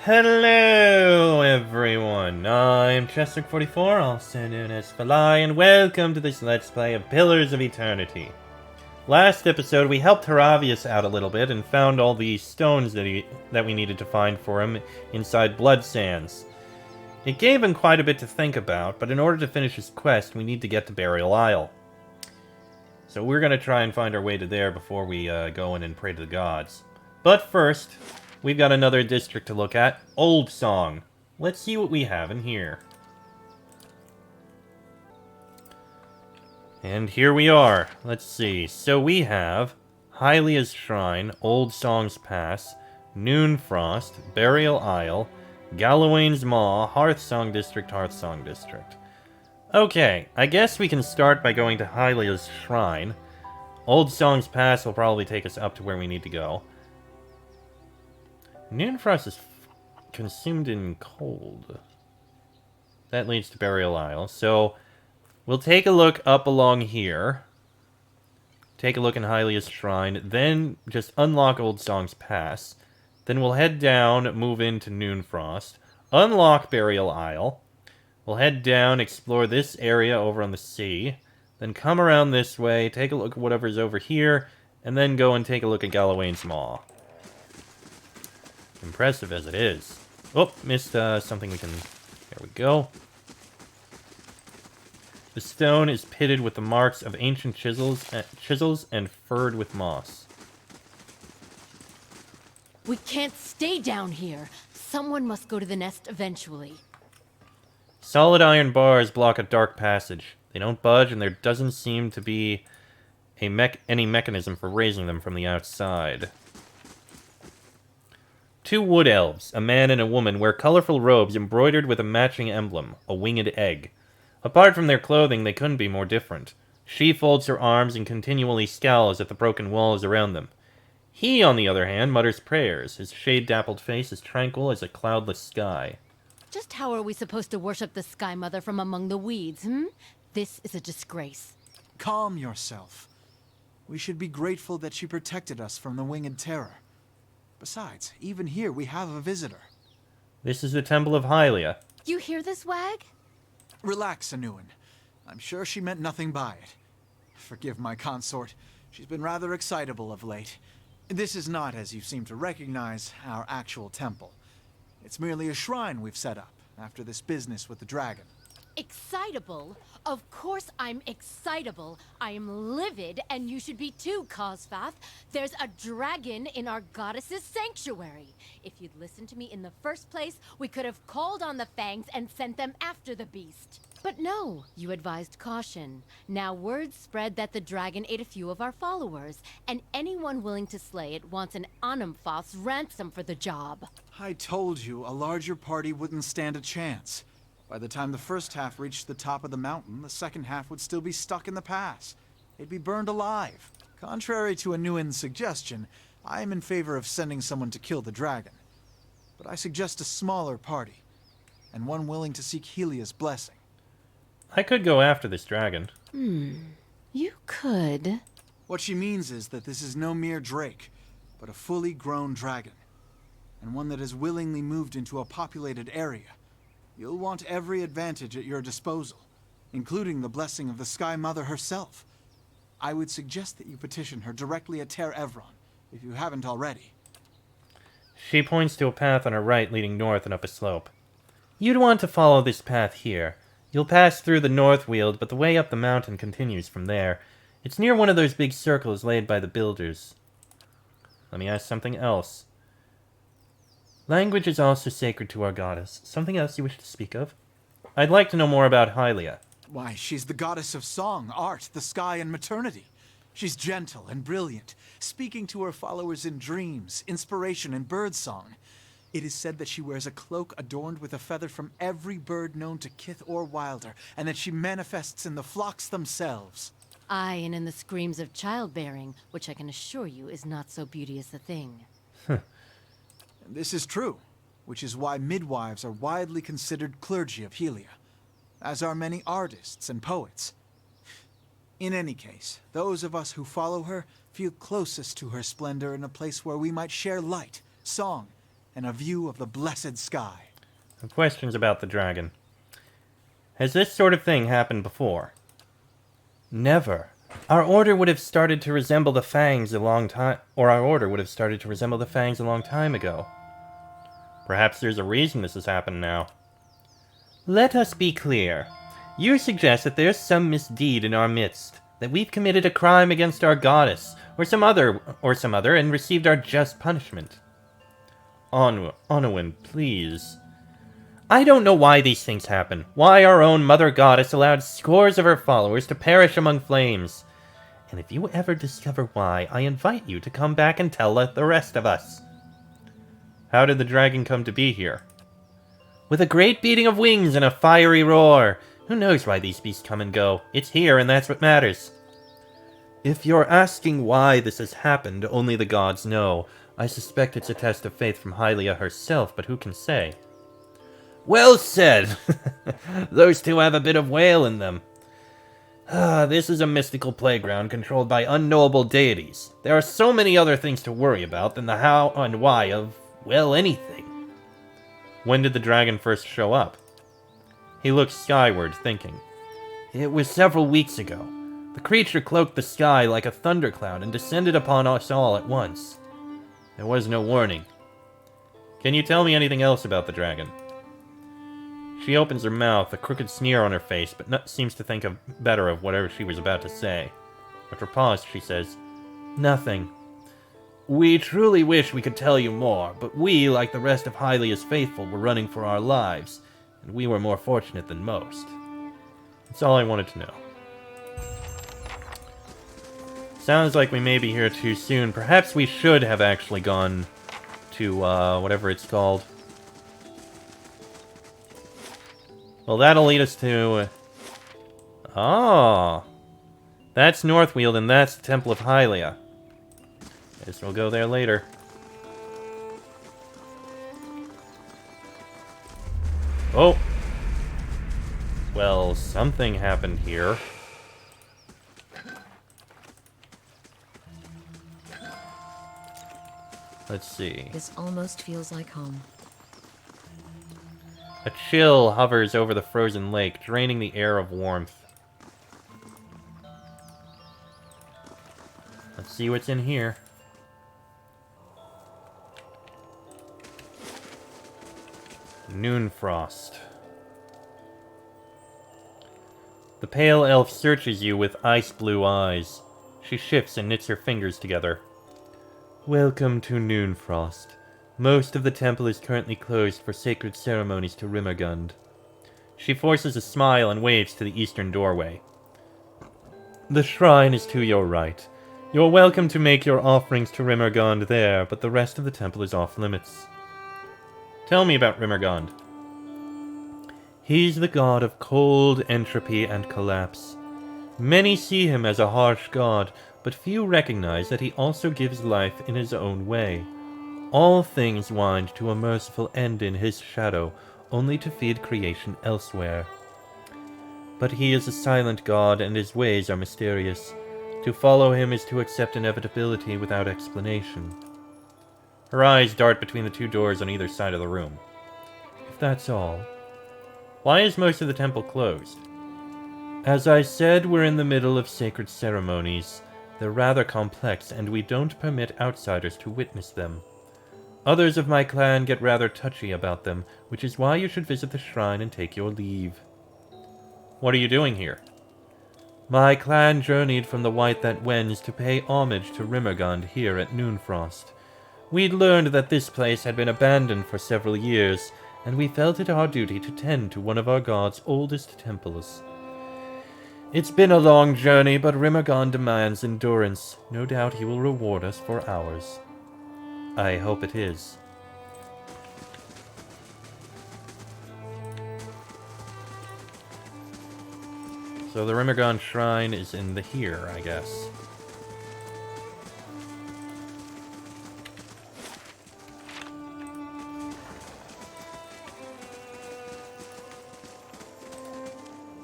Hello everyone, I'm Chester44, also known as Falai, and welcome to this Let's Play of Pillars of Eternity. Last episode we helped Haravius out a little bit and found all the stones that we needed to find for him inside Blood Sands. It gave him quite a bit to think about, but in order to finish his quest we need to get to Burial Isle. So we're going to try and find our way to there before we go in and pray to the gods. But first, we've got another district to look at, Oldsong. Let's see what we have in here. And here we are. Let's see. So we have Hylia's Shrine, Oldsong's Pass, Noonfrost, Burial Isle, Gallowayne's Maw, Hearthsong District, Hearthsong District. Okay, I guess we can start by going to Hylia's Shrine. Oldsong's Pass will probably take us up to where we need to go. Noonfrost is consumed in cold. That leads to Burial Isle. So, we'll take a look up along here. Take a look in Hylia's Shrine. Then, just unlock Oldsong's Pass. Then we'll head down, move into Noonfrost. Unlock Burial Isle. We'll head down, explore this area over on the sea. Then come around this way, take a look at whatever's over here. And then go and take a look at Gallowayne's Maw. Impressive as it is. Oh, missed something we can... There we go. The stone is pitted with the marks of ancient chisels and furred with moss. We can't stay down here. Someone must go to the nest eventually. Solid iron bars block a dark passage. They don't budge, and there doesn't seem to be any mechanism for raising them from the outside. Two wood elves, a man and a woman, wear colorful robes embroidered with a matching emblem, a winged egg. Apart from their clothing, they couldn't be more different. She folds her arms and continually scowls at the broken walls around them. He, on the other hand, mutters prayers, his shade-dappled face as tranquil as a cloudless sky. Just how are we supposed to worship the Sky Mother from among the weeds, hmm? This is a disgrace. Calm yourself. We should be grateful that she protected us from the winged terror. Besides, even here we have a visitor. This is the Temple of Hylia. You hear this, Wag? Relax, Anuin. I'm sure she meant nothing by it. Forgive my consort. She's been rather excitable of late. This is not, as you seem to recognize, our actual temple. It's merely a shrine we've set up, after this business with the dragon. Excitable? Of course I'm excitable. I am livid, and you should be too, Cosfath. There's a dragon in our goddess's sanctuary. If you'd listened to me in the first place, we could have called on the Fangs and sent them after the beast. But no, you advised caution. Now word spread that the dragon ate a few of our followers, and anyone willing to slay it wants an Anumfoth's ransom for the job. I told you a larger party wouldn't stand a chance. By the time the first half reached the top of the mountain, the second half would still be stuck in the pass. They'd be burned alive. Contrary to Anuin's suggestion, I am in favor of sending someone to kill the dragon. But I suggest a smaller party, and one willing to seek Hylia's blessing. I could go after this dragon. You could. What she means is that this is no mere drake, but a fully grown dragon, and one that has willingly moved into a populated area. You'll want every advantage at your disposal, including the blessing of the Sky Mother herself. I would suggest that you petition her directly at Ter Evron, if you haven't already. She points to a path on her right leading north and up a slope. You'd want to follow this path here. You'll pass through the North Weald, but the way up the mountain continues from there. It's near one of those big circles laid by the builders. Let me ask something else. Language is also sacred to our goddess. Something else you wish to speak of? I'd like to know more about Hylia. Why, she's the goddess of song, art, the sky, and maternity. She's gentle and brilliant, speaking to her followers in dreams, inspiration, and birdsong. It is said that she wears a cloak adorned with a feather from every bird known to kith or wilder, and that she manifests in the flocks themselves. Aye, and in the screams of childbearing, which I can assure you is not so beauteous a thing. This is true, which is why midwives are widely considered clergy of Hylia, as are many artists and poets. In any case, those of us who follow her feel closest to her splendor in a place where we might share light, song, and a view of the blessed sky. Some questions about the dragon. Has this sort of thing happened before? Never. Our order would have started to resemble the fangs a long time, or our order would have started to resemble the fangs a long time ago. Perhaps there's a reason this has happened now. Let us be clear. You suggest that there's some misdeed in our midst, that we've committed a crime against our goddess, or some other, and received our just punishment. Onwin, please. I don't know why these things happen, why our own mother goddess allowed scores of her followers to perish among flames. And if you ever discover why, I invite you to come back and tell the rest of us. How did the dragon come to be here? With a great beating of wings and a fiery roar. Who knows why these beasts come and go? It's here, and that's what matters. If you're asking why this has happened, only the gods know. I suspect it's a test of faith from Hylia herself, but who can say? Well said! Those two have a bit of whale in them. This is a mystical playground controlled by unknowable deities. There are so many other things to worry about than the how and why of, well, anything. When did the dragon first show up? He looked skyward, thinking. It was several weeks ago. The creature cloaked the sky like a thundercloud and descended upon us all at once. There was no warning. Can you tell me anything else about the dragon? She opens her mouth, a crooked sneer on her face, but seems to think better of whatever she was about to say. After a pause, she says, Nothing. We truly wish we could tell you more, but we, like the rest of Hylia's faithful, were running for our lives, and we were more fortunate than most. That's all I wanted to know. Sounds like we may be here too soon. Perhaps we should have actually gone to, whatever it's called. Well, that'll lead us to... Oh! That's Northweald, and that's the Temple of Hylia. Guess we'll go there later. Oh! Well, something happened here. Let's see. This almost feels like home. A chill hovers over the frozen lake, draining the air of warmth. Let's see what's in here. Noonfrost. The pale elf searches you with ice-blue eyes. She shifts and knits her fingers together. Welcome to Noonfrost. Most of the temple is currently closed for sacred ceremonies to Rimmergund. She forces a smile and waves to the eastern doorway. The shrine is to your right. You're welcome to make your offerings to Rimmergund there, but the rest of the temple is off limits. Tell me about Rimmergund. He's the god of cold, entropy, and collapse. Many see him as a harsh god, but few recognize that he also gives life in his own way. All things wind to a merciful end in his shadow, only to feed creation elsewhere. But he is a silent god, and his ways are mysterious. To follow him is to accept inevitability without explanation. Her eyes dart between the two doors on either side of the room. If that's all, why is most of the temple closed? As I said, we're in the middle of sacred ceremonies. They're rather complex, and we don't permit outsiders to witness them. Others of my clan get rather touchy about them, which is why you should visit the shrine and take your leave. What are you doing here? My clan journeyed from the White That Wends to pay homage to Rimmergund here at Noonfrost. We'd learned that this place had been abandoned for several years, and we felt it our duty to tend to one of our god's oldest temples. It's been a long journey, but Rimmergund demands endurance. No doubt he will reward us for ours. I hope it is. So the Rimmergund shrine is in here, I guess.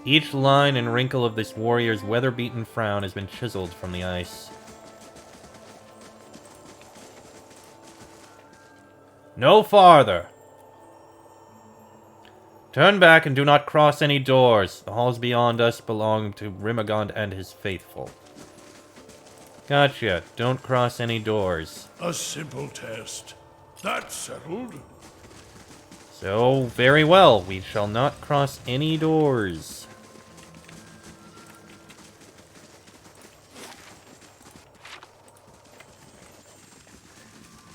Each line and wrinkle of this warrior's weather-beaten frown has been chiseled from the ice. No farther. Turn back and do not cross any doors. The halls beyond us belong to Rimmergond and his faithful. Gotcha. Don't cross any doors. A simple test. That's settled. So, very well. We shall not cross any doors.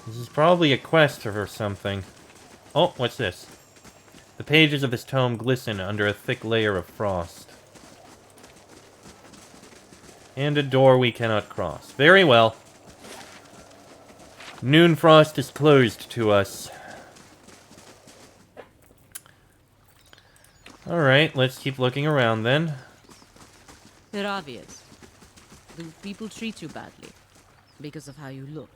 This is probably a quest or something. Oh, what's this? The pages of this tome glisten under a thick layer of frost. And a door we cannot cross. Very well. Noon frost is closed to us. Alright, let's keep looking around then. They're obvious. Do people treat you badly? Because of how you look?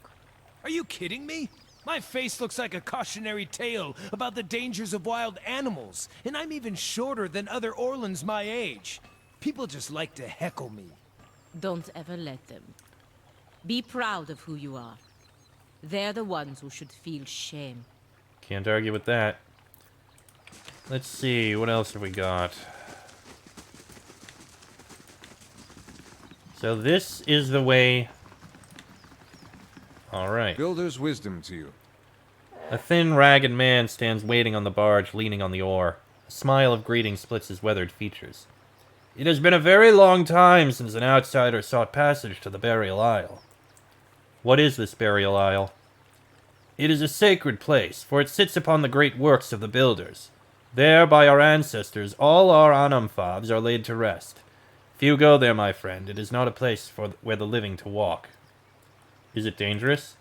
Are you kidding me? My face looks like a cautionary tale about the dangers of wild animals, and I'm even shorter than other Orlans my age. People just like to heckle me. Don't ever let them. Be proud of who you are. They're the ones who should feel shame. Can't argue with that. Let's see, what else have we got? So this is the way... Alright. Builder's wisdom to you. A thin, ragged man stands waiting on the barge, leaning on the oar. A smile of greeting splits his weathered features. It has been a very long time since an outsider sought passage to the burial isle. What is this burial isle? It is a sacred place, for it sits upon the great works of the builders. There, by our ancestors, all our Anamfavs are laid to rest. Few go there, my friend. It is not a place where the living to walk. Is it dangerous?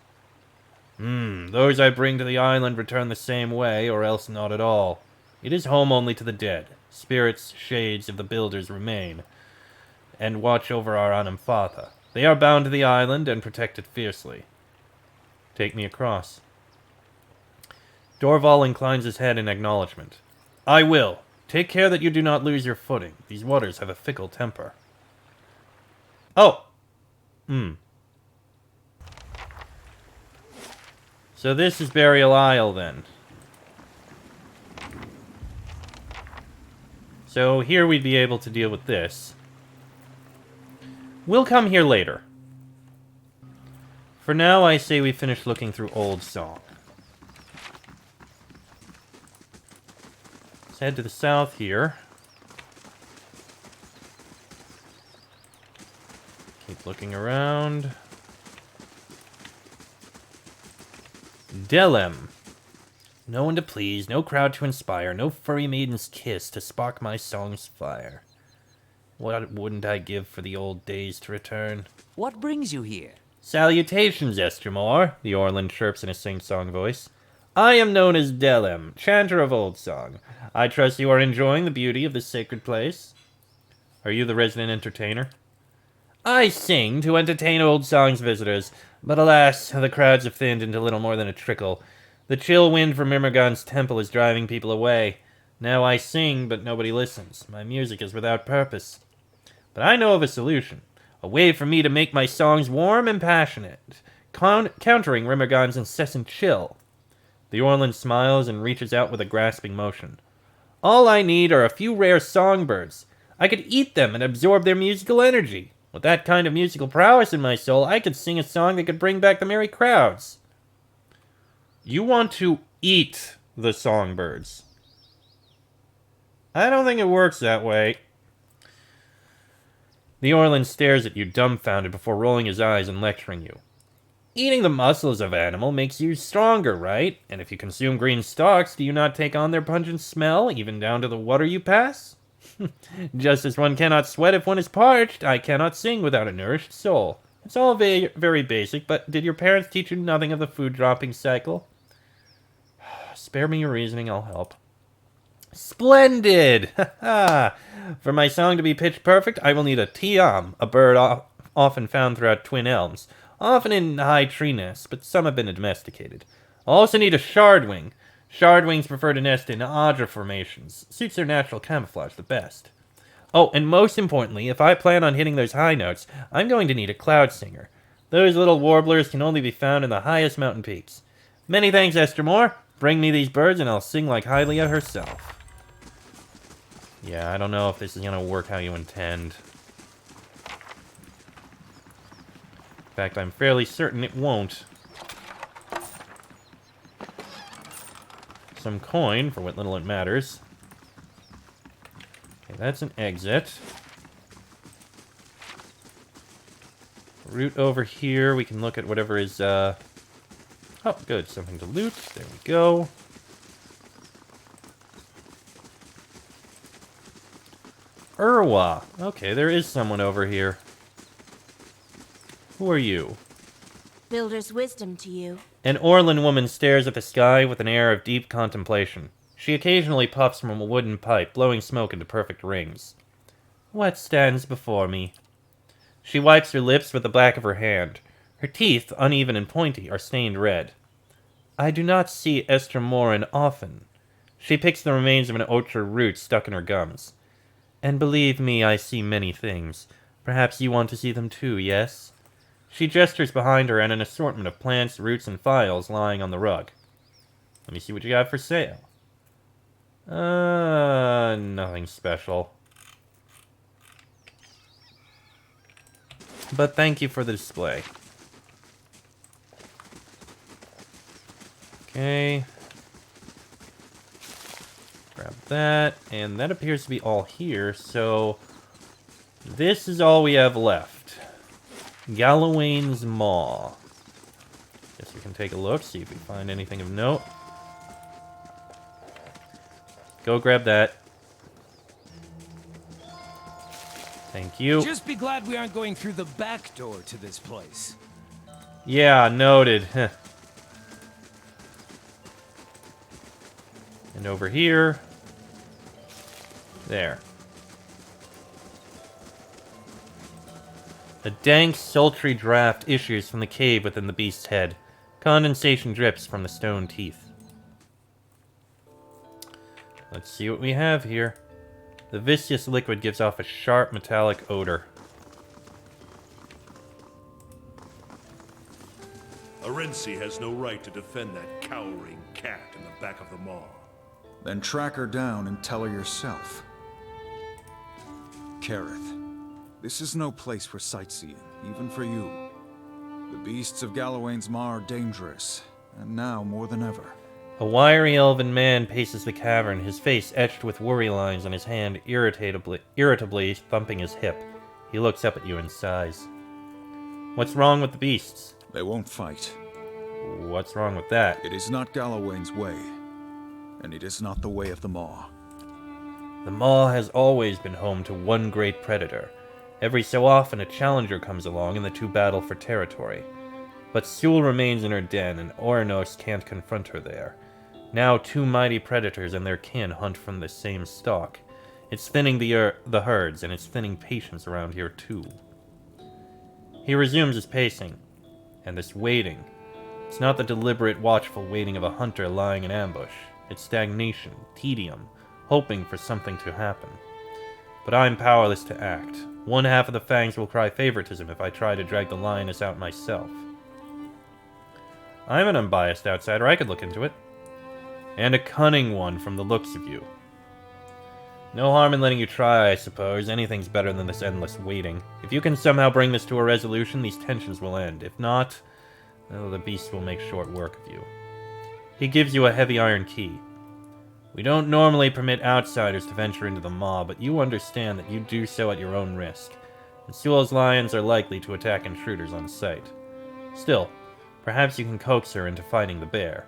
Those I bring to the island return the same way, or else not at all. It is home only to the dead. Spirits, shades of the builders remain, and watch over our Anamfatha. They are bound to the island and protect it fiercely. Take me across. Dorval inclines his head in acknowledgement. I will. Take care that you do not lose your footing. These waters have a fickle temper. Oh! So this is Burial Isle, then. So here we'd be able to deal with this. We'll come here later. For now, I say we finish looking through Oldsong. Let's head to the south here. Keep looking around. Delem. No one to please, no crowd to inspire, no furry maiden's kiss to spark my song's fire. What wouldn't I give for the old days to return? What brings you here? Salutations, Estremor, the Orland chirps in a sing-song voice. I am known as Delem, chanter of Oldsong. I trust you are enjoying the beauty of this sacred place. Are you the resident entertainer? I sing to entertain Oldsong's visitors, but alas, the crowds have thinned into little more than a trickle. The chill wind from Myrmidon's temple is driving people away. Now I sing, but nobody listens. My music is without purpose. But I know of a solution. A way for me to make my songs warm and passionate, countering Rimmergon's incessant chill. The Orland smiles and reaches out with a grasping motion. All I need are a few rare songbirds. I could eat them and absorb their musical energy. With that kind of musical prowess in my soul, I could sing a song that could bring back the merry crowds. You want to eat the songbirds. I don't think it works that way. The Orland stares at you dumbfounded before rolling his eyes and lecturing you. Eating the muscles of animal makes you stronger, right? And if you consume green stalks, do you not take on their pungent smell, even down to the water you pass? Just as one cannot sweat if one is parched, I cannot sing without a nourished soul. It's all very basic, but did your parents teach you nothing of the food-dropping cycle? Spare me your reasoning, I'll help. Splendid! For my song to be pitch perfect, I will need a tiam, a bird often found throughout Twin Elms, often in high tree nests, but some have been domesticated. I'll also need a shardwing. Shardwings prefer to nest in Audra formations. Suits their natural camouflage the best. Oh, and most importantly, if I plan on hitting those high notes, I'm going to need a cloud singer. Those little warblers can only be found in the highest mountain peaks. Many thanks, Esther Moore. Bring me these birds and I'll sing like Hylia herself. Yeah, I don't know if this is gonna work how you intend. In fact, I'm fairly certain it won't. Some coin, for what little it matters. Okay, that's an exit. Route over here, we can look at whatever is, oh, good, something to loot. There we go. Urwa. Okay, there is someone over here. Who are you? Builder's wisdom to you. An Orlan woman stares at the sky with an air of deep contemplation. She occasionally puffs from a wooden pipe, blowing smoke into perfect rings. What stands before me? She wipes her lips with the back of her hand. Her teeth, uneven and pointy, are stained red. I do not see Esther Morin often. She picks the remains of an orchard root stuck in her gums. And believe me, I see many things. Perhaps you want to see them too, yes? She gestures behind her at an assortment of plants, roots, and files lying on the rug. Let me see what you got for sale. Nothing special. But thank you for the display. Okay. Grab that, and that appears to be all here, so this is all we have left. Gallowayne's Maw. Guess we can take a look, see if we find anything of note. Go grab that. Thank you. Just be glad we aren't going through the back door to this place. Yeah, noted. And over here. There. A dank, sultry draft issues from the cave within the beast's head. Condensation drips from the stone teeth. Let's see what we have here. The viscous liquid gives off a sharp, metallic odor. Arensi has no right to defend that cowering cat in the back of the maw. Then track her down and tell her yourself. Kareth, this is no place for sightseeing, even for you. The beasts of Gallowayne's Maw are dangerous, and now more than ever. A wiry elven man paces the cavern, his face etched with worry lines and his hand irritably thumping his hip. He looks up at you and sighs. What's wrong with the beasts? They won't fight. What's wrong with that? It is not Gallowayne's way, and it is not the way of the Maw. The Maw has always been home to one great predator. Every so often a challenger comes along and the two battle for territory. But Sewell remains in her den and Oranos can't confront her there. Now two mighty predators and their kin hunt from the same stock. It's thinning the herds, and it's thinning patience around here too. He resumes his pacing, and this waiting. It's not the deliberate, watchful waiting of a hunter lying in ambush. It's stagnation, tedium, hoping for something to happen. But I'm powerless to act. One half of the fangs will cry favoritism if I try to drag the lioness out myself. I'm an unbiased outsider, I could look into it. And a cunning one from the looks of you. No harm in letting you try, I suppose. Anything's better than this endless waiting. If you can somehow bring this to a resolution, these tensions will end. If not, well, the beast will make short work of you. He gives you a heavy iron key. We don't normally permit outsiders to venture into the Maw, but you understand that you do so at your own risk. And Sewell's lions are likely to attack intruders on sight. Still, perhaps you can coax her into fighting the bear.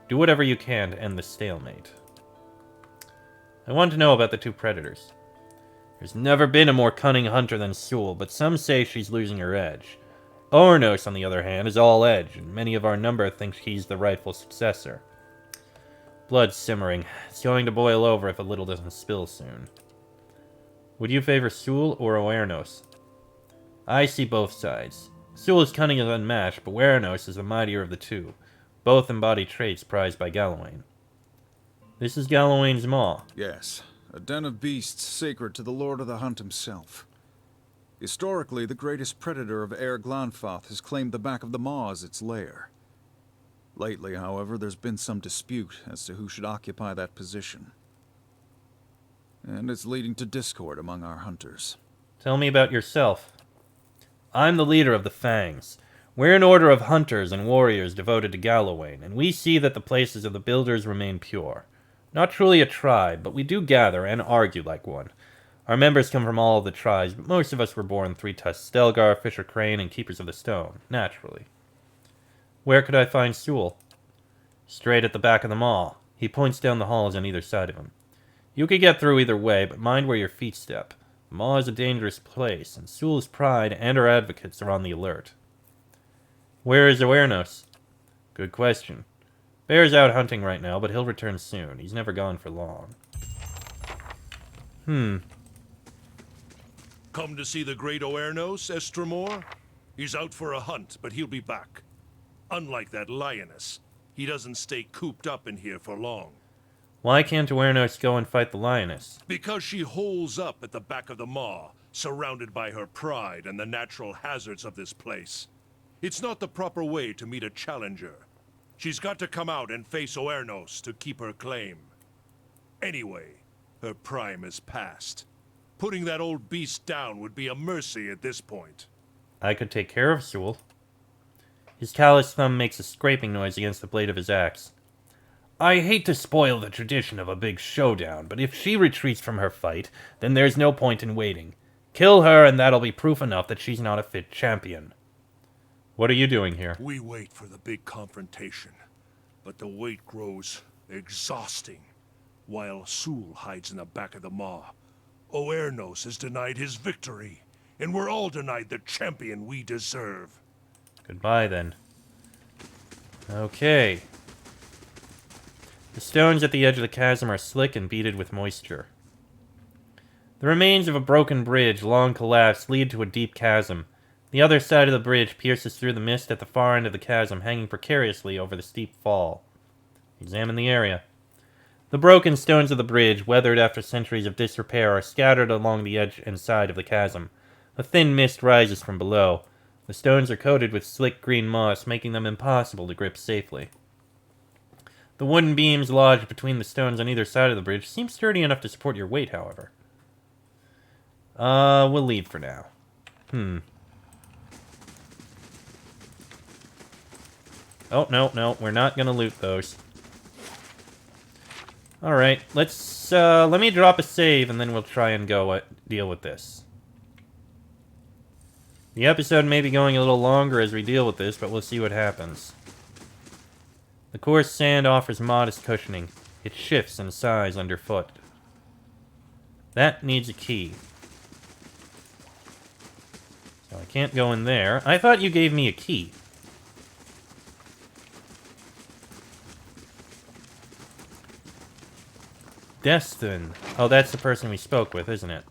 Do whatever you can to end the stalemate. I want to know about the two predators. There's never been a more cunning hunter than Sewell, but some say she's losing her edge. Oranos, on the other hand, is all edge, and many of our number think he's the rightful successor. Blood's simmering. It's going to boil over if a little doesn't spill soon. Would you favor Sewell or Oranos? I see both sides. Sewell's cunning is unmatched, but Oranos is the mightier of the two. Both embody traits prized by Gallowayne. This is Gallowayne's Maw. Yes, a den of beasts sacred to the Lord of the Hunt himself. Historically, the greatest predator of Air Glanfath has claimed the back of the Maw as its lair. Lately, however, there's been some dispute as to who should occupy that position. And it's leading to discord among our hunters. Tell me about yourself. I'm the leader of the Fangs. We're an order of hunters and warriors devoted to Gallowayne, and we see that the places of the Builders remain pure. Not truly a tribe, but we do gather and argue like one. Our members come from all of the tribes, but most of us were born Three-Tusked Stelgar, Fisher Crane, and Keepers of the Stone, naturally. Where could I find Sewell? Straight at the back of the mall. He points down the halls on either side of him. You could get through either way, but mind where your feet step. The mall is a dangerous place, and Sewell's pride and our advocates are on the alert. Where is Oernos? Good question. Bear's out hunting right now, but he'll return soon. He's never gone for long. Come to see the great Oernos, Estremor? He's out for a hunt, but he'll be back. Unlike that lioness, he doesn't stay cooped up in here for long. Why can't Oernos go and fight the lioness? Because she holes up at the back of the maw, surrounded by her pride and the natural hazards of this place. It's not the proper way to meet a challenger. She's got to come out and face Oernos to keep her claim. Anyway, her prime is past. Putting that old beast down would be a mercy at this point. I could take care of Sewell. His calloused thumb makes a scraping noise against the blade of his axe. I hate to spoil the tradition of a big showdown, but if she retreats from her fight, then there's no point in waiting. Kill her and that'll be proof enough that she's not a fit champion. What are you doing here? We wait for the big confrontation, but the wait grows exhausting. While Sewell hides in the back of the maw, Oernos is denied his victory, and we're all denied the champion we deserve. Goodbye, then. Okay. The stones at the edge of the chasm are slick and beaded with moisture. The remains of a broken bridge, long collapsed, lead to a deep chasm. The other side of the bridge pierces through the mist at the far end of the chasm, hanging precariously over the steep fall. Examine the area. The broken stones of the bridge, weathered after centuries of disrepair, are scattered along the edge and side of the chasm. A thin mist rises from below. The stones are coated with slick green moss, making them impossible to grip safely. The wooden beams lodged between the stones on either side of the bridge seem sturdy enough to support your weight, however. We'll leave for now. Oh, no, we're not gonna loot those. Alright, let me drop a save and then we'll try and go deal with this. The episode may be going a little longer as we deal with this, but we'll see what happens. The coarse sand offers modest cushioning. It shifts in size underfoot. That needs a key. So I can't go in there. I thought you gave me a key. Destin. Oh, that's the person we spoke with, isn't it?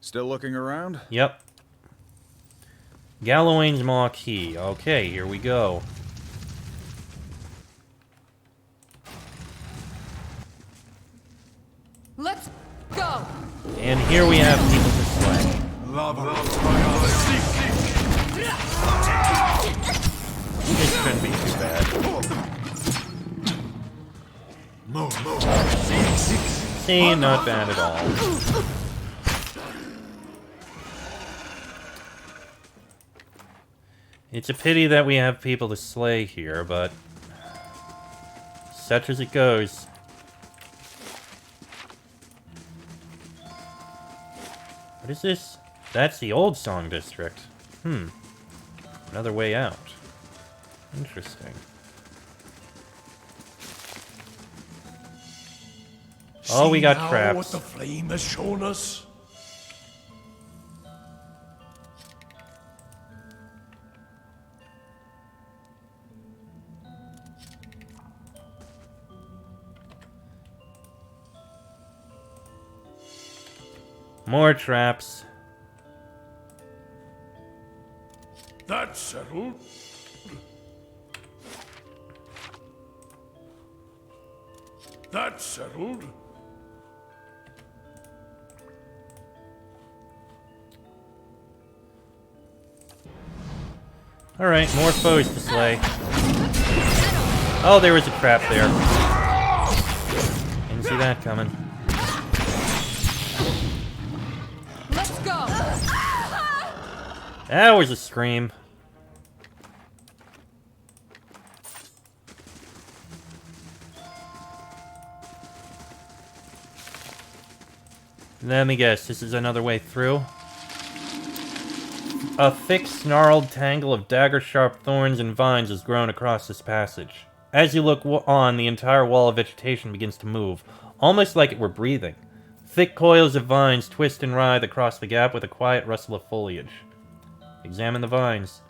Still looking around? Yep. Gallowayne's Maw Key. Okay, here we go. Let's go! And here we have people to slay. This shouldn't be too bad. See, not bad at all. It's a pity that we have people to slay here, but such as it goes. What is this? That's the Oldsong district. Another way out. Interesting. Oh, we got See now traps. what the flame has shown us? More traps. That's settled. That's settled. Alright, more foes to slay. Oh, there was a trap there. Didn't see that coming. Let's go! That was a scream. Let me guess, this is another way through? A thick, snarled tangle of dagger-sharp thorns and vines has grown across this passage. As you look on, the entire wall of vegetation begins to move, almost like it were breathing. Thick coils of vines twist and writhe across the gap with a quiet rustle of foliage. Examine the vines.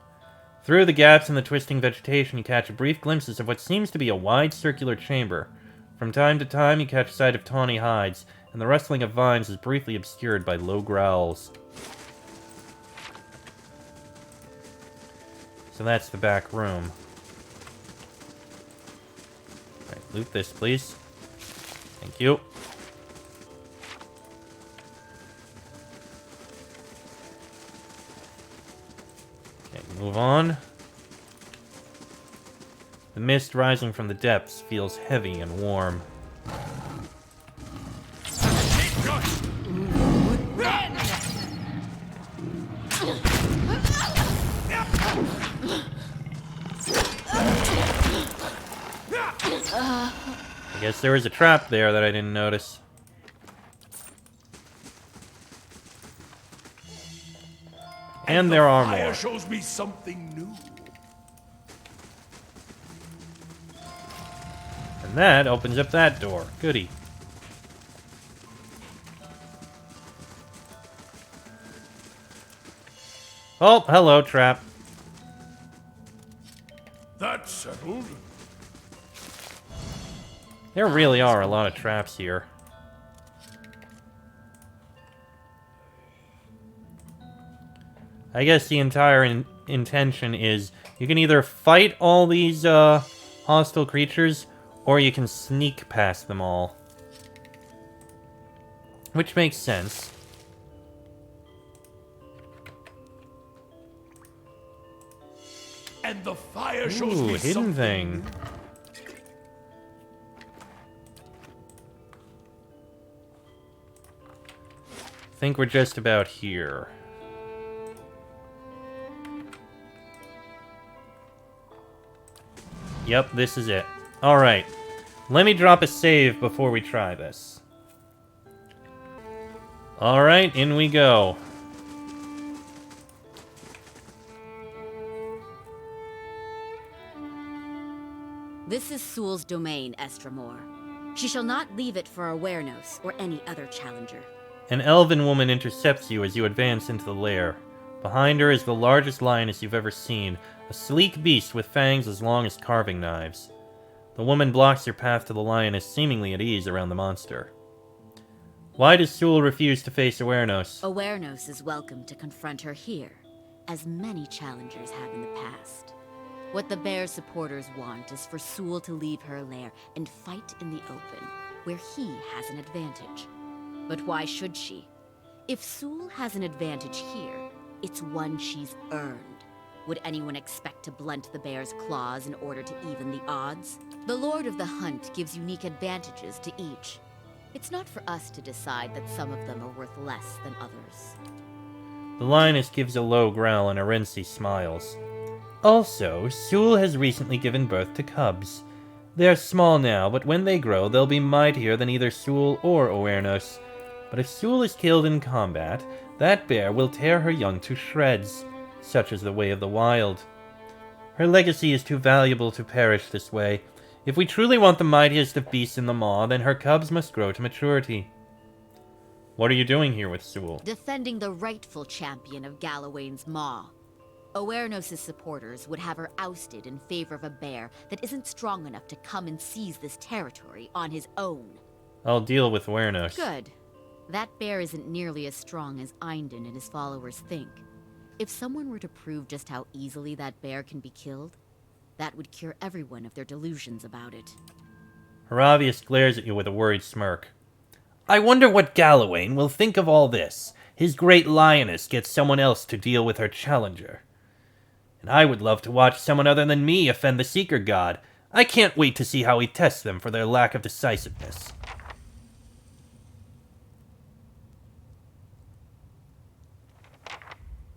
Through the gaps in the twisting vegetation, you catch brief glimpses of what seems to be a wide circular chamber. From time to time, you catch sight of tawny hides, and the rustling of vines is briefly obscured by low growls. So that's the back room. Alright, loot this, please. Thank you. Okay, move on. The mist rising from the depths feels heavy and warm. I guess there was a trap there that I didn't notice. And there are more. Shows me something new. And that opens up that door. Goody. Oh, hello, trap. That's settled. There really are a lot of traps here. I guess the entire intention is you can either fight all these hostile creatures, or you can sneak past them all. Which makes sense. And the fire shows Ooh, me hidden something thing. Think we're just about here. Yep, this is it. Alright. Let me drop a save before we try this. Alright, in we go. This is Soul's domain, Estramore. She shall not leave it for Awarenos or any other challenger. An elven woman intercepts you as you advance into the lair. Behind her is the largest lioness you've ever seen, a sleek beast with fangs as long as carving knives. The woman blocks your path to the lioness, seemingly at ease around the monster. Why does Soul refuse to face Awarenos? Awarenos is welcome to confront her here, as many challengers have in the past. What the Bear's supporters want is for Soul to leave her lair and fight in the open, where he has an advantage. But why should she? If Soul has an advantage here, it's one she's earned. Would anyone expect to blunt the Bear's claws in order to even the odds? The Lord of the Hunt gives unique advantages to each. It's not for us to decide that some of them are worth less than others. The lioness gives a low growl and Arensi smiles. Also, Soul has recently given birth to cubs. They're small now, but when they grow, they'll be mightier than either Soul or Awarenos. But if Soul is killed in combat, that bear will tear her young to shreds. Such is the way of the wild. Her legacy is too valuable to perish this way. If we truly want the mightiest of beasts in the maw, then her cubs must grow to maturity. What are you doing here with Soul? Defending the rightful champion of Gallowayne's maw. Awarenos' supporters would have her ousted in favor of a bear that isn't strong enough to come and seize this territory on his own. I'll deal with Awarenos. Good. That bear isn't nearly as strong as Einden and his followers think. If someone were to prove just how easily that bear can be killed, that would cure everyone of their delusions about it. Haravius glares at you with a worried smirk. I wonder what Gallowayne will think of all this. His great lioness gets someone else to deal with her challenger. And I would love to watch someone other than me offend the Seeker God. I can't wait to see how he tests them for their lack of decisiveness.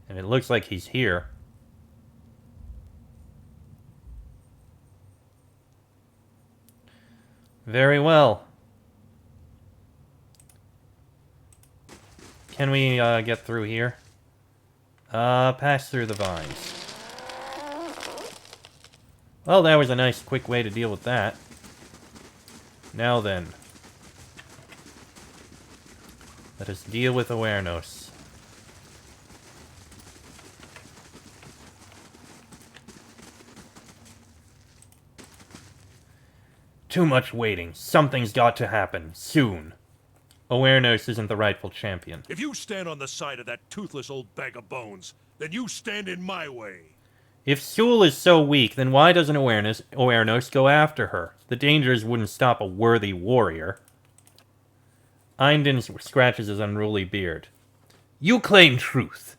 And it looks like he's here. Very well. Can we get through here? Pass through the vines. Well, that was a nice quick way to deal with that. Now then. Let us deal with Awareness. Too much waiting. Something's got to happen. Soon. Awareness isn't the rightful champion. If you stand on the side of that toothless old bag of bones, then you stand in my way. If Sewell is so weak, then why doesn't Awareness go after her? The dangers wouldn't stop a worthy warrior. Einden scratches his unruly beard. You claim truth.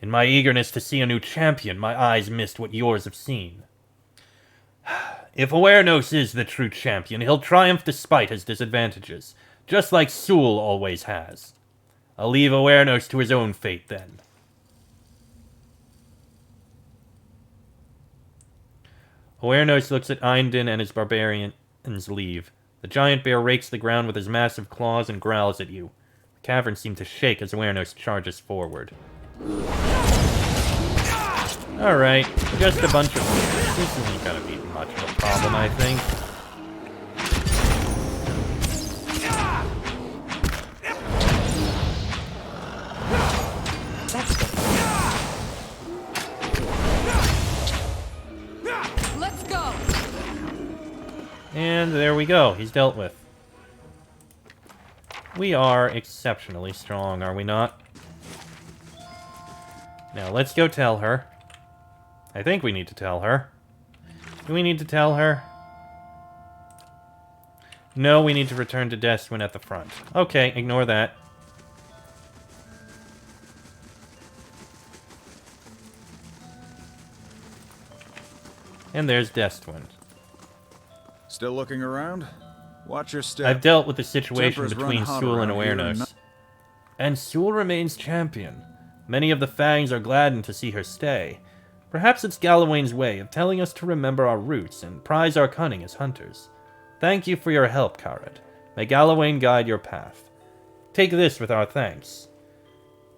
In my eagerness to see a new champion, my eyes missed what yours have seen. If Awareness is the true champion, he'll triumph despite his disadvantages, just like Sewell always has. I'll leave Awareness to his own fate, then. Awareness looks at Einden and his barbarians leave. The giant bear rakes the ground with his massive claws and growls at you. The cavern seems to shake as Awareness charges forward. Alright, just a bunch of... This isn't gonna be much of a problem, I think. Let's go. And there we go, he's dealt with. We are exceptionally strong, are we not? Now, let's go tell her. I think we need to tell her. Do we need to tell her? No, we need to return to Deswin at the front. Okay, ignore that. And there's Deswin. Still looking around? Watch your step. I've dealt with the situation Tempers between run hot Sewell and around here, Awareness. And Sewell remains champion. Many of the Fangs are gladdened to see her stay. Perhaps it's Galawain's way of telling us to remember our roots and prize our cunning as hunters. Thank you for your help, Kared. May Galawain guide your path. Take this with our thanks.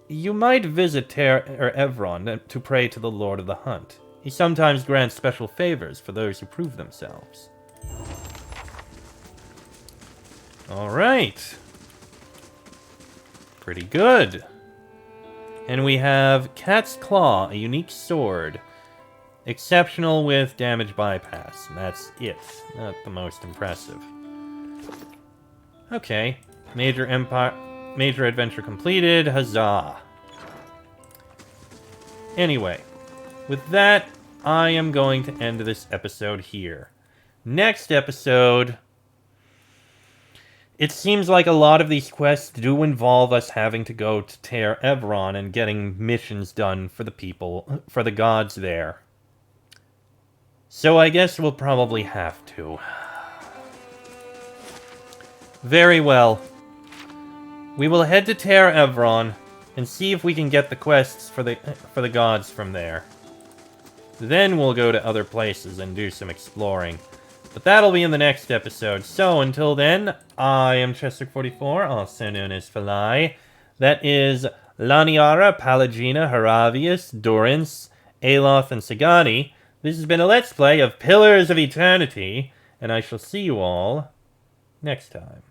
You might visit Evron to pray to the Lord of the Hunt. He sometimes grants special favors for those who prove themselves. Alright. Pretty good. And we have Cat's Claw, a unique sword. Exceptional with damage bypass. That's it. Not the most impressive. Okay. Major adventure completed. Huzzah. Anyway. With that, I am going to end this episode here. Next episode... It seems like a lot of these quests do involve us having to go to Ter Evron and getting missions done for the people, for the gods there. So I guess we'll probably have to. Very well. We will head to Ter Evron and see if we can get the quests for the gods from there. Then we'll go to other places and do some exploring. But that'll be in the next episode. So, until then, I am Chester44, also known as Falai. That is Laniara, Palagina, Haravius, Dorance, Aloth, and Sagani. This has been a Let's Play of Pillars of Eternity, and I shall see you all next time.